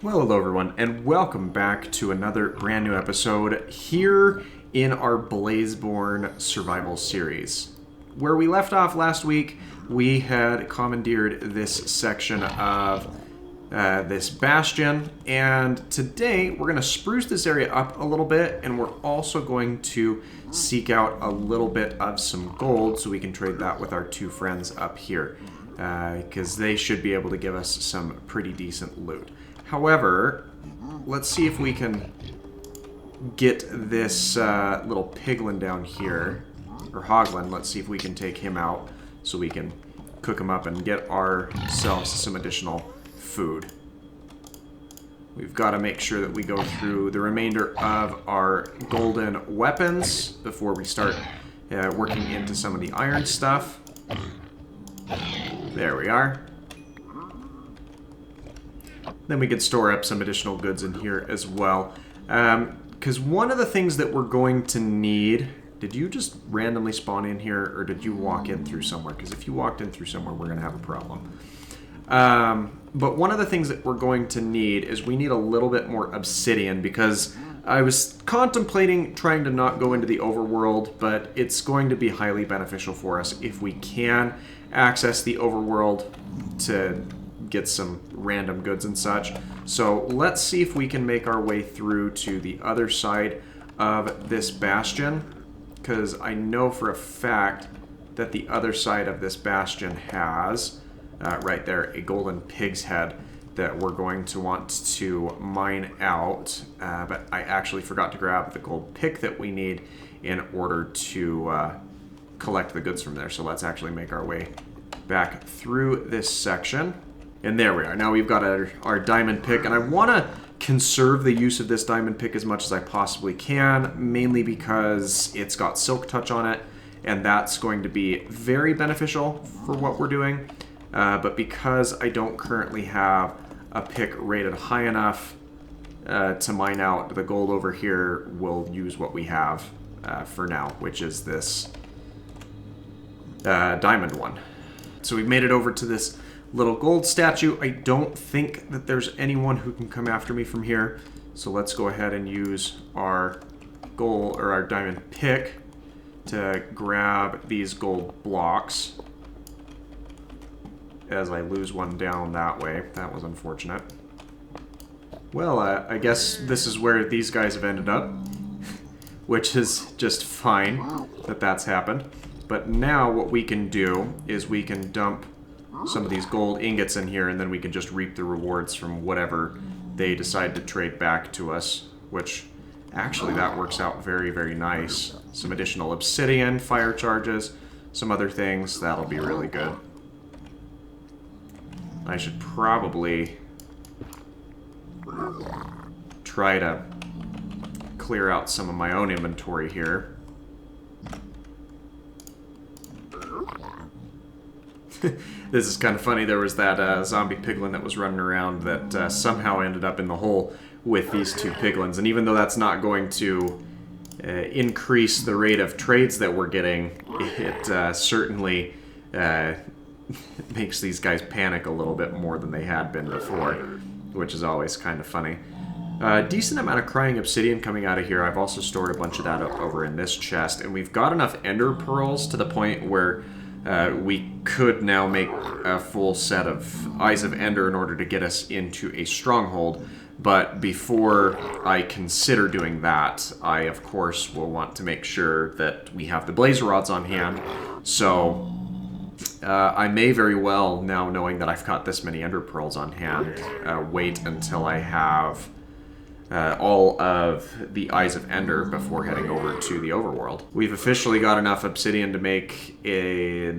Well, hello everyone, and welcome back to another brand new episode here in our Blazeborn survival series. Where we left off last week, we had commandeered this section of this bastion, and today we're going to spruce this area up a little bit, and we're also going to seek out a little bit of some gold so we can trade that with our two friends up here, because they should be able to give us some pretty decent loot. However, let's see if we can get this little piglin down here, or hoglin. Let's see if we can take him out so we can cook him up and get ourselves some additional food. We've got to make sure that we go through the remainder of our golden weapons before we start working into some of the iron stuff. There we are. Then we could store up some additional goods in here as well. Because one of the things that we're going to need... Did you just randomly spawn in here, or did you walk in through somewhere? Because if you walked in through somewhere, we're going to have a problem. But one of the things that we're going to need is we need a little bit more obsidian, because I was contemplating trying to not go into the overworld, but it's going to be highly beneficial for us if we can access the overworld to get some random goods and such. So let's see if we can make our way through to the other side of this bastion, because I know for a fact that the other side of this bastion has, right there, a golden pig's head that we're going to want to mine out, but I actually forgot to grab the gold pick that we need in order to collect the goods from there. So let's actually make our way back through this section. And there we are. Now we've got our diamond pick, and I want to conserve the use of this diamond pick as much as I possibly can, mainly because it's got silk touch on it, and that's going to be very beneficial for what we're doing. But because I don't currently have a pick rated high enough to mine out the gold over here, we'll use what we have for now, which is this diamond one. So we've made it over to this little gold statue. I don't think that there's anyone who can come after me from here. So let's go ahead and use our gold, or our diamond pick, to grab these gold blocks. As I lose one down that way. That was unfortunate. Well, I guess this is where these guys have ended up. Which is just fine that that's happened. But now what we can do is we can dump some of these gold ingots in here, and then we can just reap the rewards from whatever they decide to trade back to us, which actually that works out very, very nice. Some additional obsidian, fire charges, some other things. That'll be really good. I should probably try to clear out some of my own inventory here. This is kind of funny. There was that zombie piglin that was running around that somehow ended up in the hole with these two piglins. And even though that's not going to increase the rate of trades that we're getting, it certainly makes these guys panic a little bit more than they had been before, which is always kind of funny. Decent amount of crying obsidian coming out of here. I've also stored a bunch of that over in this chest, and we've got enough ender pearls to the point where we could now make a full set of Eyes of Ender in order to get us into a stronghold. But before I consider doing that, I of course will want to make sure that we have the blaze rods on hand. So I may very well, now knowing that I've got this many ender pearls on hand, wait until I have all of the Eyes of Ender before heading over to the overworld. We've officially got enough obsidian to make a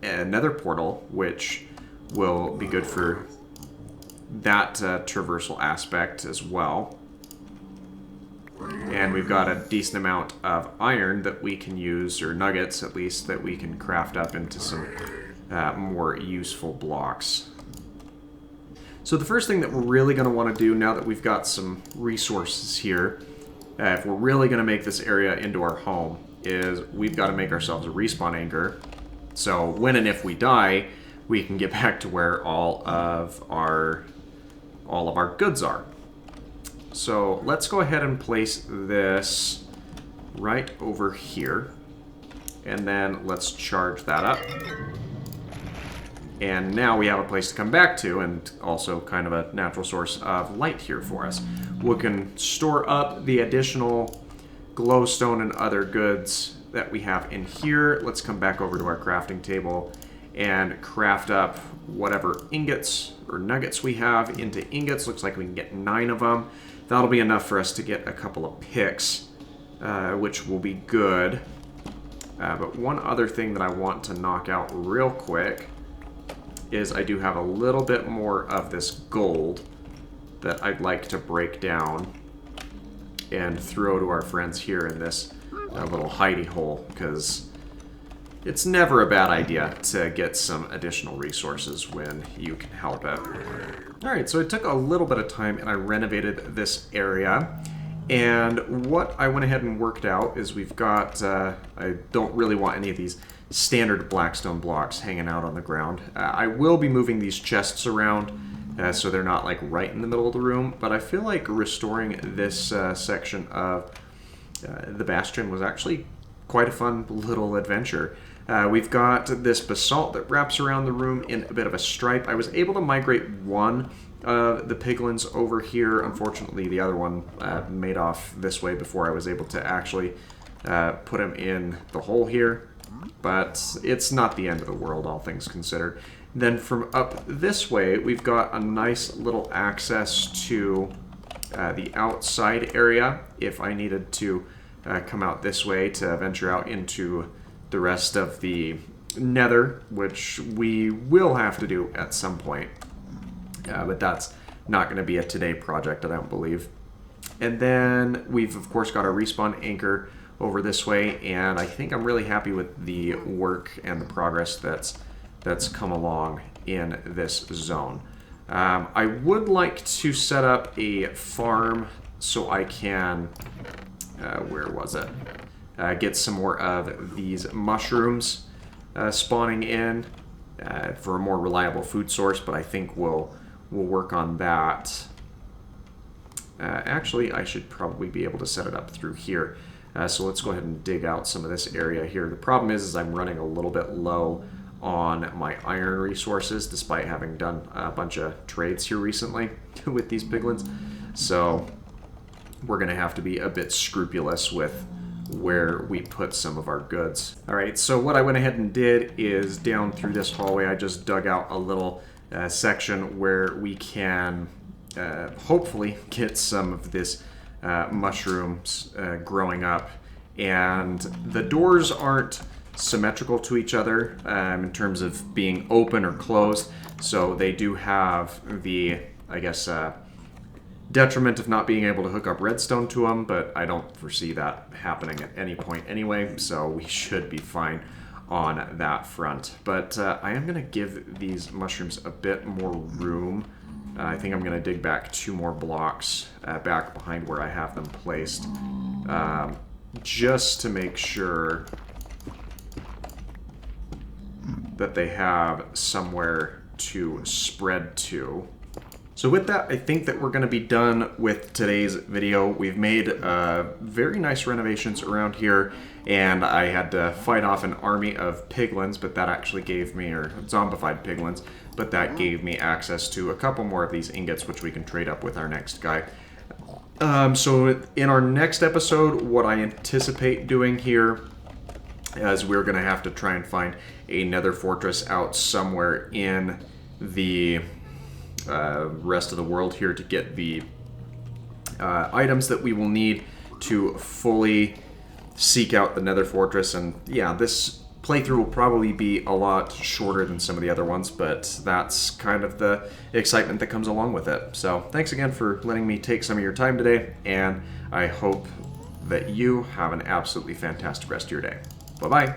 nether portal, which will be good for that traversal aspect as well. And we've got a decent amount of iron that we can use, or nuggets at least, that we can craft up into some more useful blocks. So the first thing that we're really going to want to do now that we've got some resources here, if we're really going to make this area into our home, is we've got to make ourselves a respawn anchor. So when and if we die, we can get back to where all of our all of our goods are. So let's go ahead and place this right over here. And then let's charge that up. And now we have a place to come back to, and also kind of a natural source of light here for us. We can store up the additional glowstone and other goods that we have in here. Let's come back over to our crafting table and craft up whatever ingots or nuggets we have into ingots. Looks like we can get 9 of them. That'll be enough for us to get a couple of picks, which will be good. But one other thing that I want to knock out real quick is I do have a little bit more of this gold that I'd like to break down and throw to our friends here in this little hidey hole, because it's never a bad idea to get some additional resources when you can help it. Alright, so it took a little bit of time and I renovated this area. And what I went ahead and worked out is we've got, I don't really want any of these standard blackstone blocks hanging out on the ground. I will be moving these chests around so they're not like right in the middle of the room, but I feel like restoring this section of the bastion was actually quite a fun little adventure. We've got this basalt that wraps around the room in a bit of a stripe. I was able to migrate one of the piglins over here. Unfortunately, the other one made off this way before I was able to actually put him in the hole here. But it's not the end of the world, all things considered. Then from up this way, we've got a nice little access to the outside area if I needed to come out this way to venture out into the rest of the nether, which we will have to do at some point. But that's not going to be a today project, I don't believe. And then we've, of course, got our respawn anchor over this way, and I think I'm really happy with the work and the progress that's come along in this zone. I would like to set up a farm so I can, where was it? Get some more of these mushrooms spawning in for a more reliable food source, but I think we'll work on that. Actually, I should probably be able to set it up through here. So let's go ahead and dig out some of this area here. The problem is I'm running a little bit low on my iron resources, despite having done a bunch of trades here recently with these piglins. So we're going to have to be a bit scrupulous with where we put some of our goods. Alright, so what I went ahead and did is down through this hallway, I just dug out a little section where we can hopefully get some of this mushrooms growing up. And the doors aren't symmetrical to each other in terms of being open or closed, so they do have the, I guess, detriment of not being able to hook up redstone to them, but I don't foresee that happening at any point anyway, so we should be fine on that front. But I am going to give these mushrooms a bit more room. I think I'm going to dig back 2 more blocks back behind where I have them placed, just to make sure that they have somewhere to spread to. So with that, I think that we're going to be done with today's video. We've made very nice renovations around here, and I had to fight off an army of piglins, but that actually gave me, or zombified piglins, but that gave me access to a couple more of these ingots, which we can trade up with our next guy. So in our next episode, what I anticipate doing here is we're going to have to try and find a nether fortress out somewhere in the rest of the world here to get the items that we will need to fully seek out the nether fortress. And yeah, this playthrough will probably be a lot shorter than some of the other ones, but that's kind of the excitement that comes along with it. So thanks again for letting me take some of your time today, and I hope that you have an absolutely fantastic rest of your day. Bye-bye.